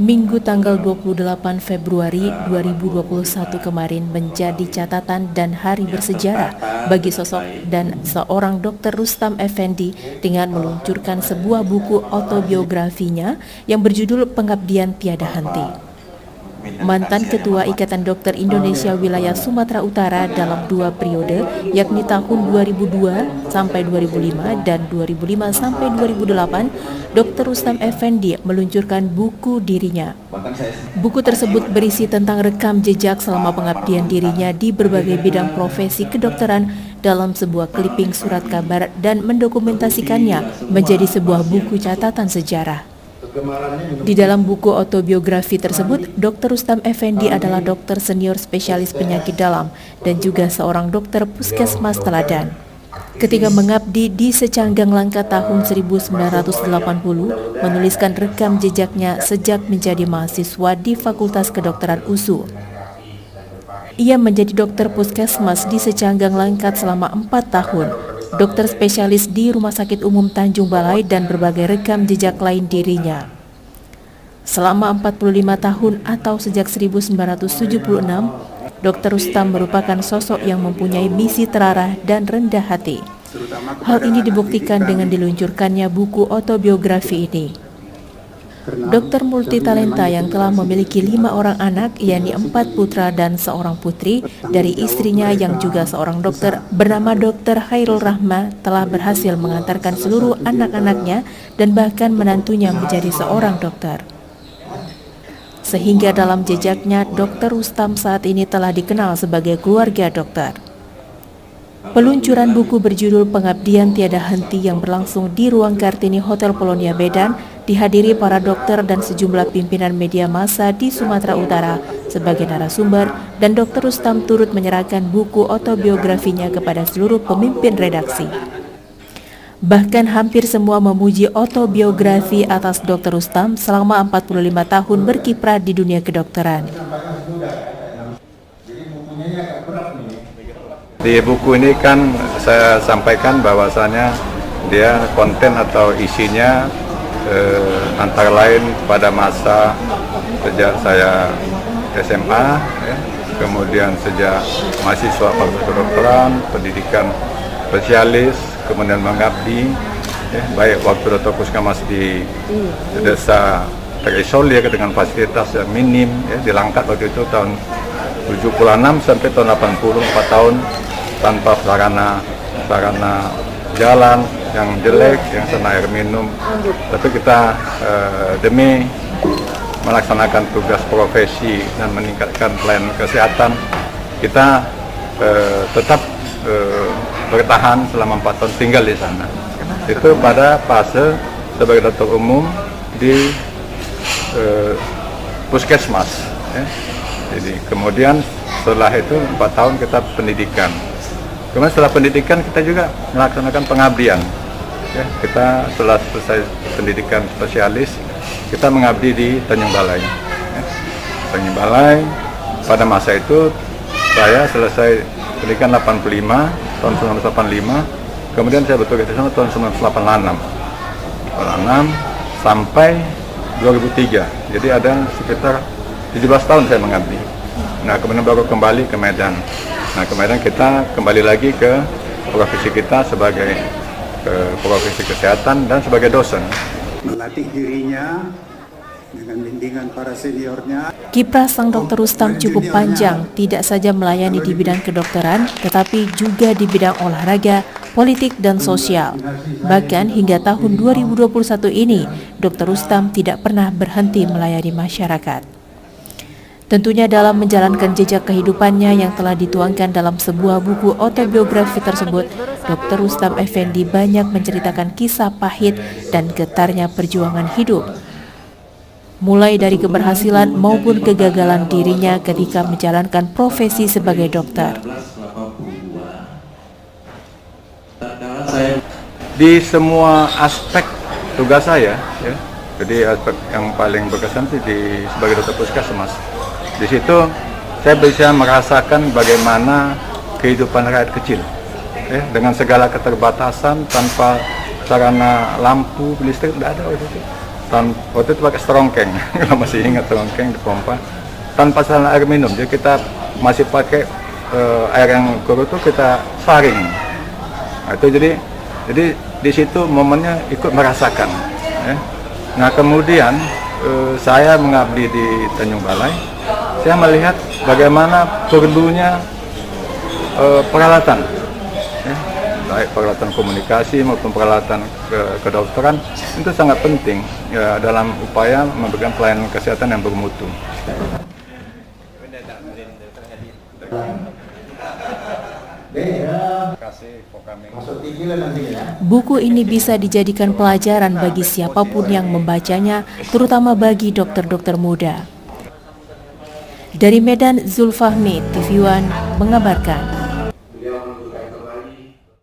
Minggu tanggal 28 Februari 2021 kemarin menjadi catatan dan hari bersejarah bagi sosok dan seorang Dr. Rustam Effendi dengan meluncurkan sebuah buku autobiografinya yang berjudul Pengabdian Tiada Henti. Mantan Ketua Ikatan Dokter Indonesia Wilayah Sumatera Utara dalam 2 periode, yakni tahun 2002 sampai 2005 dan 2005 sampai 2008, Dr. Rustam Effendi meluncurkan buku dirinya. Buku tersebut berisi tentang rekam jejak selama pengabdian dirinya di berbagai bidang profesi kedokteran dalam sebuah clipping surat kabar dan mendokumentasikannya menjadi sebuah buku catatan sejarah. Di dalam buku autobiografi tersebut, Dr. Rustam Effendi adalah dokter senior spesialis penyakit dalam dan juga seorang dokter puskesmas teladan. Ketika mengabdi di Secanggang Langkat tahun 1980, menuliskan rekam jejaknya sejak menjadi mahasiswa di Fakultas Kedokteran USU. Ia menjadi dokter puskesmas di Secanggang Langkat selama 4 tahun. Dokter spesialis di Rumah Sakit Umum Tanjung Balai dan berbagai rekam jejak lain dirinya. Selama 45 tahun atau sejak 1976, Dr. Rustam merupakan sosok yang mempunyai misi terarah dan rendah hati. Hal ini dibuktikan dengan diluncurkannya buku autobiografi ini. Dokter multitalenta yang telah memiliki 5 orang anak, yakni 4 putra dan 1 putri, dari istrinya yang juga seorang dokter bernama Dr. Khairul Rahma telah berhasil mengantarkan seluruh anak-anaknya dan bahkan menantunya menjadi seorang dokter. Sehingga dalam jejaknya, Dr. Rustam saat ini telah dikenal sebagai keluarga dokter. Peluncuran buku berjudul Pengabdian Tiada Henti yang berlangsung di Ruang Kartini Hotel Polonia Medan dihadiri para dokter dan sejumlah pimpinan media massa di Sumatera Utara sebagai narasumber, dan Dr. Rustam turut menyerahkan buku autobiografinya kepada seluruh pemimpin redaksi. Bahkan hampir semua memuji autobiografi atas Dr. Rustam selama 45 tahun berkiprah di dunia kedokteran. Di buku ini kan saya sampaikan bahwasannya dia konten atau isinya antara lain pada masa sejak saya SMA, kemudian sejak mahasiswa fakultas kedokteran, pendidikan spesialis, kemudian mengabdi, baik waktu dokter puskesmas di desa terisolir dengan fasilitas yang minim, di Langkat waktu itu tahun 76 sampai tahun 80, 4 tahun tanpa sarana jalan yang jelek, yang sana air minum. Tapi kita demi melaksanakan tugas profesi dan meningkatkan pelayanan kesehatan, kita tetap bertahan selama 4 tahun tinggal di sana. Itu pada fase sebagai dokter umum di puskesmas. Jadi kemudian setelah itu 4 tahun kita pendidikan. Kemudian setelah pendidikan kita juga melaksanakan pengabdian. Kita setelah selesai pendidikan spesialis, kita mengabdi di Tanjung Balai. Tanjung Balai, pada masa itu saya selesai pendidikan 85, tahun 1985, kemudian saya betul-betul di sana tahun 1986 sampai 2003. Jadi ada sekitar 17 tahun saya mengabdi. Nah, kemudian baru kembali ke Medan. Nah, kemudian kita kembali lagi ke profesi kita sebagai profesi kesehatan dan sebagai dosen. Melatih dirinya dengan bimbingan para seniornya. Kiprah sang Dr. Rustam cukup panjang, tidak saja melayani di bidang kedokteran, tetapi juga di bidang olahraga, politik, dan sosial. Bahkan hingga tahun 2021 ini, Dr. Rustam tidak pernah berhenti melayani masyarakat. Tentunya dalam menjalankan jejak kehidupannya yang telah dituangkan dalam sebuah buku autobiografi tersebut, Dr. Rustam Effendi banyak menceritakan kisah pahit dan getarnya perjuangan hidup. Mulai dari keberhasilan maupun kegagalan dirinya ketika menjalankan profesi sebagai dokter. Di semua aspek tugas saya, jadi aspek yang paling berkesan sih sebagai dokter puskesmas. Di situ saya bisa merasakan bagaimana kehidupan rakyat kecil, dengan segala keterbatasan, tanpa sarana lampu, listrik, tidak ada waktu itu. waktu itu pakai serongkeng, kalau masih ingat serongkeng dipompa tanpa saluran air minum. Jadi kita masih pakai air yang keruh itu kita saring. Nah, itu jadi di situ momennya ikut merasakan. Ya. Nah kemudian saya mengabdi di Tanjung Balai, saya melihat bagaimana perlunya peralatan, ya, baik peralatan komunikasi maupun peralatan kedokteran itu sangat penting ya, dalam upaya memberikan pelayanan kesehatan yang bermutu. Buku ini bisa dijadikan pelajaran bagi siapapun yang membacanya, terutama bagi dokter-dokter muda. Dari Medan, Zulfahmi, TV One mengabarkan.